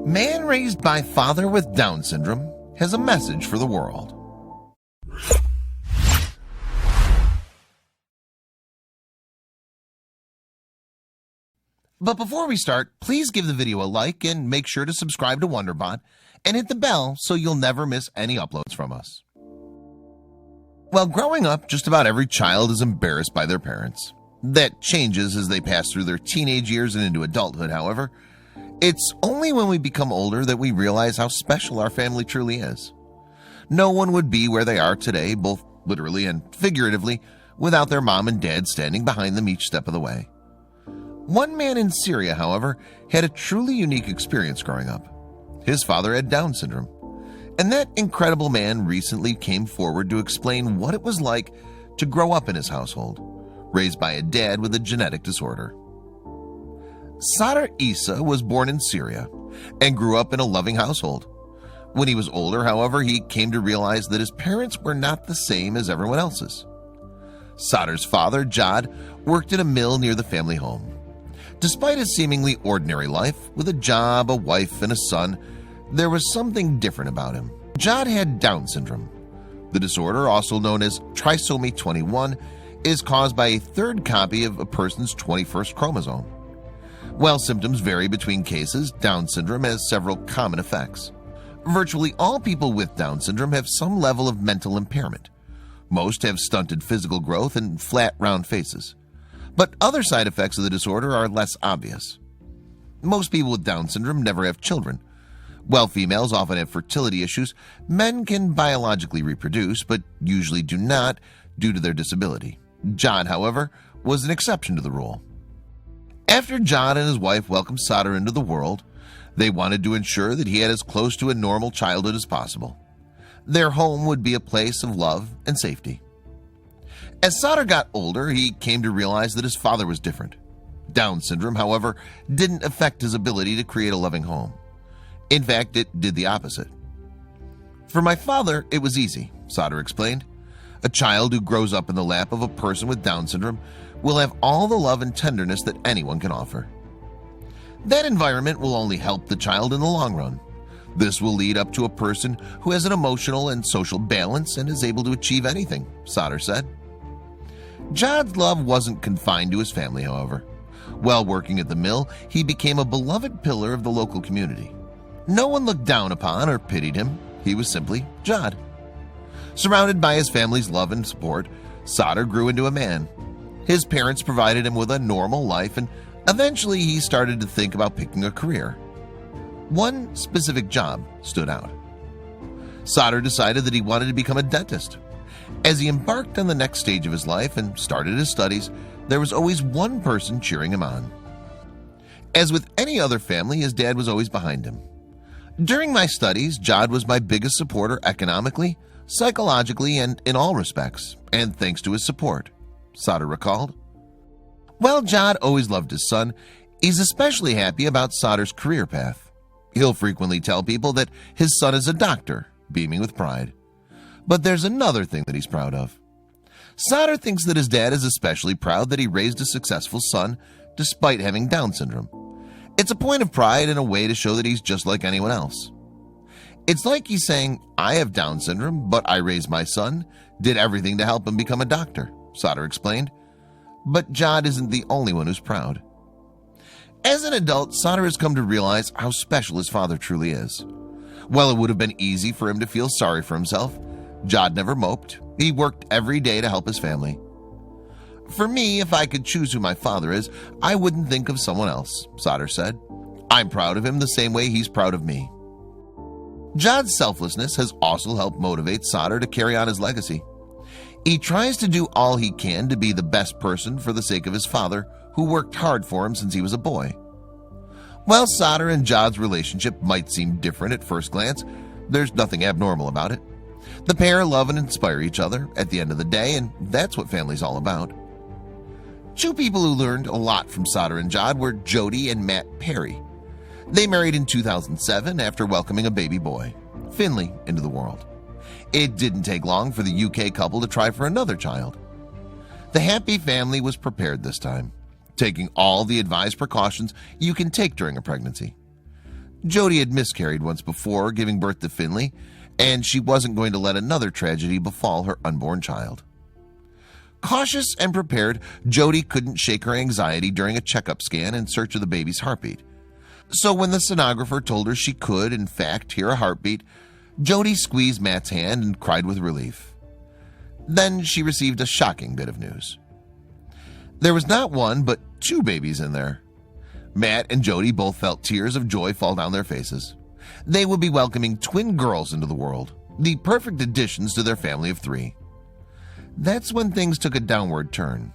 Man raised by father with Down syndrome has a message for the world. But before we start, please give the video a like and make sure to subscribe to Wonderbot and hit the bell so you'll never miss any uploads from us. Well, growing up, just about every child is embarrassed by their parents. That changes as they pass through their teenage years and into adulthood, however. It's only when we become older that we realize how special our family truly is. No one would be where they are today, both literally and figuratively, without their mom and dad standing behind them each step of the way. One man in Syria, however, had a truly unique experience growing up. His father had Down syndrome, and that incredible man recently came forward to explain what it was like to grow up in his household, raised by a dad with a genetic disorder. Sadr Isa was born in Syria and grew up in a loving household. When he was older, however, he came to realize that his parents were not the same as everyone else's. Sadr's father, Jad, worked in a mill near the family home. Despite his seemingly ordinary life, with a job, a wife, and a son, there was something different about him. Jad had Down syndrome. The disorder, also known as trisomy 21, is caused by a third copy of a person's 21st chromosome. While symptoms vary between cases, Down syndrome has several common effects. Virtually all people with Down syndrome have some level of mental impairment. Most have stunted physical growth and flat, round faces. But other side effects of the disorder are less obvious. Most people with Down syndrome never have children. While females often have fertility issues, men can biologically reproduce, but usually do not due to their disability. Jad, however, was an exception to the rule. After Jad and his wife welcomed Sadr into the world, they wanted to ensure that he had as close to a normal childhood as possible. Their home would be a place of love and safety. As Sadr got older, he came to realize that his father was different. Down syndrome, however, didn't affect his ability to create a loving home. In fact, it did the opposite. For my father, it was easy, Sadr explained. A child who grows up in the lap of a person with Down syndrome will have all the love and tenderness that anyone can offer. That environment will only help the child in the long run. This will lead up to a person who has an emotional and social balance and is able to achieve anything, Sadr said. Jad's love wasn't confined to his family, however. While working at the mill, he became a beloved pillar of the local community. No one looked down upon or pitied him. He was simply Jad. Surrounded by his family's love and support, Sadr grew into a man. His parents provided him with a normal life, and eventually he started to think about picking a career. One specific job stood out. Sadr decided that he wanted to become a dentist. As he embarked on the next stage of his life and started his studies, there was always one person cheering him on. As with any other family, his dad was always behind him. During my studies, Jad was my biggest supporter economically, psychologically, and in all respects, and thanks to his support, Sadr recalled. While Jad always loved his son, he's especially happy about Sadr's career path. He'll frequently tell people that his son is a doctor, beaming with pride. But there's another thing that he's proud of. Sadr thinks that his dad is especially proud that he raised a successful son despite having Down syndrome. It's a point of pride and a way to show that he's just like anyone else. It's like he's saying, I have Down syndrome, but I raised my son, did everything to help him become a doctor, Sadr explained. But Jad isn't the only one who's proud. As an adult, Sadr has come to realize how special his father truly is. While it would have been easy for him to feel sorry for himself, Jad never moped. He worked every day to help his family. For me, if I could choose who my father is, I wouldn't think of someone else, Sadr said. I'm proud of him the same way he's proud of me. Jad's selflessness has also helped motivate Sadr to carry on his legacy. He tries to do all he can to be the best person for the sake of his father, who worked hard for him since he was a boy. While Sadr and Jad's relationship might seem different at first glance, there's nothing abnormal about it. The pair love and inspire each other at the end of the day, and that's what family's all about. Two people who learned a lot from Sadr and Jad were Jody and Matt Perry. They married in 2007 after welcoming a baby boy, Finley, into the world. It didn't take long for the UK couple to try for another child. The happy family was prepared this time, taking all the advised precautions you can take during a pregnancy. Jody had miscarried once before, giving birth to Finley, and she wasn't going to let another tragedy befall her unborn child. Cautious and prepared, Jody couldn't shake her anxiety during a checkup scan in search of the baby's heartbeat. So when the sonographer told her she could, in fact, hear a heartbeat, Jody squeezed Matt's hand and cried with relief. Then she received a shocking bit of news. There was not one, but two babies in there. Matt and Jody both felt tears of joy fall down their faces. They would be welcoming twin girls into the world, the perfect additions to their family of three. That's when things took a downward turn.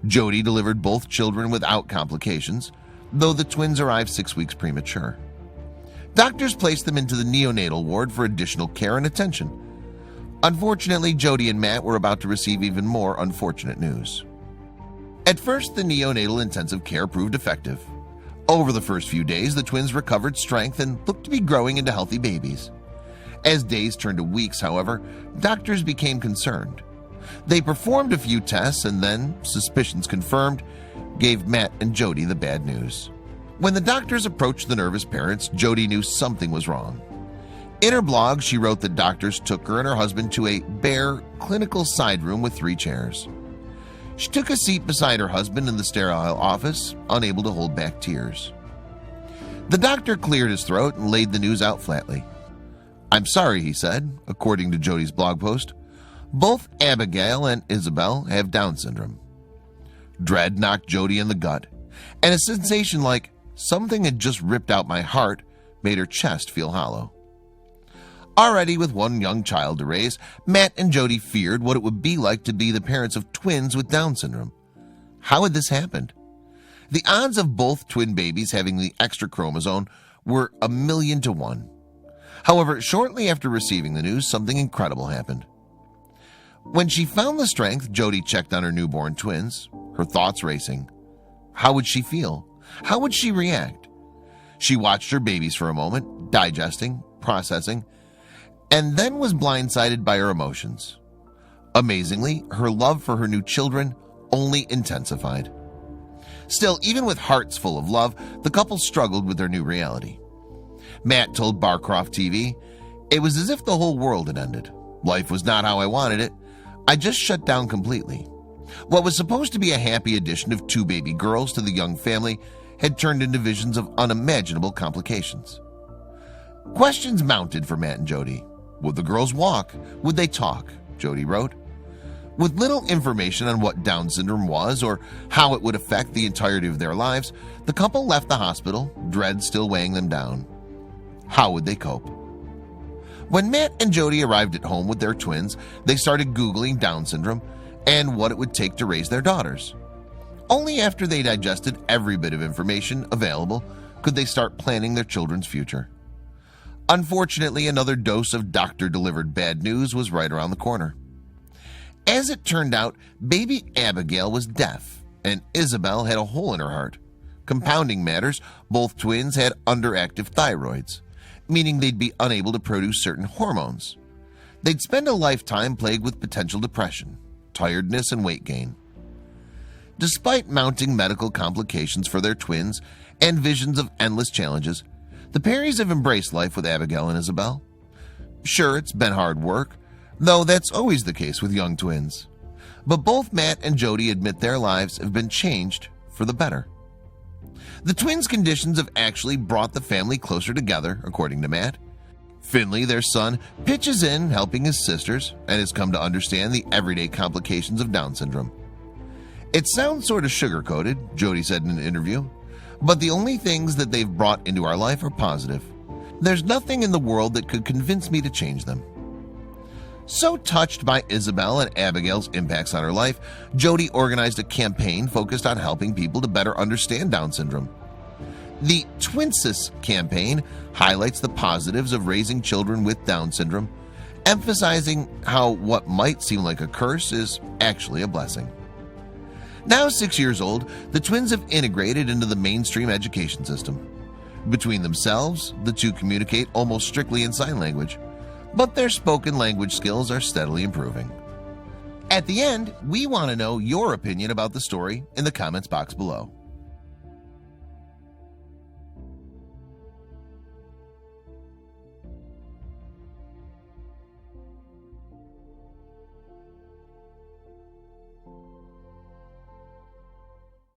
Jody delivered both children without complications, though the twins arrived 6 weeks premature. Doctors placed them into the neonatal ward for additional care and attention. Unfortunately, Jody and Matt were about to receive even more unfortunate news. At first, the neonatal intensive care proved effective. Over the first few days, the twins recovered strength and looked to be growing into healthy babies. As days turned to weeks, however, doctors became concerned. They performed a few tests and then, suspicions confirmed, gave Matt and Jody the bad news. When the doctors approached the nervous parents, Jody knew something was wrong. In her blog, she wrote that doctors took her and her husband to a bare, clinical side room with 3 chairs. She took a seat beside her husband in the sterile office, unable to hold back tears. The doctor cleared his throat and laid the news out flatly. "I'm sorry," he said, according to Jody's blog post. "Both Abigail and Isabel have Down syndrome." Dread knocked Jody in the gut, and a sensation like something had just ripped out my heart made her chest feel hollow. Already with one young child to raise, Matt and Jody feared what it would be like to be the parents of twins with Down syndrome. How had this happened? The odds of both twin babies having the extra chromosome were 1,000,000 to 1. However, shortly after receiving the news, something incredible happened. When she found the strength, Jody checked on her newborn twins, her thoughts racing. How would she feel? How would she react? She watched her babies for a moment, digesting, processing, and then was blindsided by her emotions. Amazingly, her love for her new children only intensified. Still, even with hearts full of love, the couple struggled with their new reality. Matt told Barcroft TV, "It was as if the whole world had ended. Life was not how I wanted it. I just shut down completely. What was supposed to be a happy addition of 2 baby girls to the young family had turned into visions of unimaginable complications." Questions mounted for Matt and Jody. Would the girls walk? Would they talk? Jody wrote. With little information on what Down syndrome was or how it would affect the entirety of their lives, the couple left the hospital, dread still weighing them down. How would they cope? When Matt and Jody arrived at home with their twins, they started Googling Down syndrome and what it would take to raise their daughters. Only after they digested every bit of information available could they start planning their children's future. Unfortunately, another dose of doctor-delivered bad news was right around the corner. As it turned out, baby Abigail was deaf, and Isabel had a hole in her heart. Compounding matters, both twins had underactive thyroids, meaning they'd be unable to produce certain hormones. They'd spend a lifetime plagued with potential depression, tiredness, and weight gain. Despite mounting medical complications for their twins and visions of endless challenges, the Perrys have embraced life with Abigail and Isabel. Sure, it's been hard work, though that's always the case with young twins. But both Matt and Jody admit their lives have been changed for the better. The twins' conditions have actually brought the family closer together, according to Matt. Finley, their son, pitches in helping his sisters and has come to understand the everyday complications of Down syndrome. It sounds sort of sugar-coated, Jody said in an interview, but the only things that they've brought into our life are positive. There's nothing in the world that could convince me to change them. So touched by Isabel and Abigail's impacts on her life, Jody organized a campaign focused on helping people to better understand Down syndrome. The Twinsis campaign highlights the positives of raising children with Down syndrome, emphasizing how what might seem like a curse is actually a blessing. Now 6 years old, the twins have integrated into the mainstream education system. Between themselves, the two communicate almost strictly in sign language, but their spoken language skills are steadily improving. At the end, we want to know your opinion about the story in the comments box below.